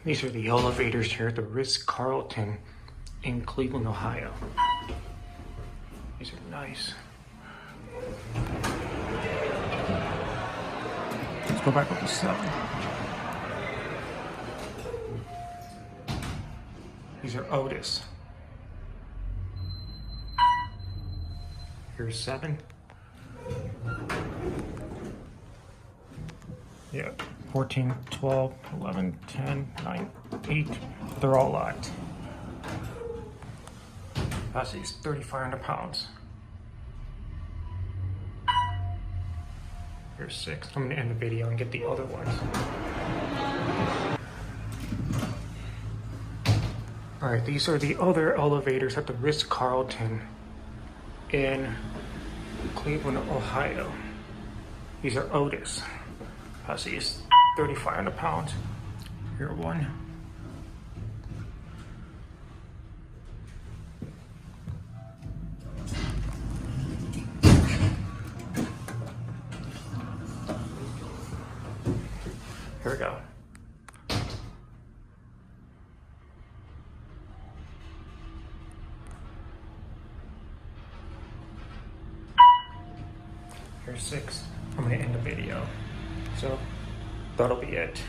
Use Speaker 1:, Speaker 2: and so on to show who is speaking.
Speaker 1: These are the elevators here at the Ritz-Carlton in Cleveland, Ohio. These are nice. Let's go back up to 7. These are Otis. Here's 7. Yeah, 14, 12, 11, 10, 9, 8. They're all locked. Capacity is 3,500 pounds. Here's 6. I'm gonna end the video and get the other ones. All right, these are the other elevators at the Ritz-Carlton in Cleveland, Ohio. These are Otis. Capacity is 3,500 pounds. Here one. Here we go. Here's 6. I'm gonna end the video. So that'll be it.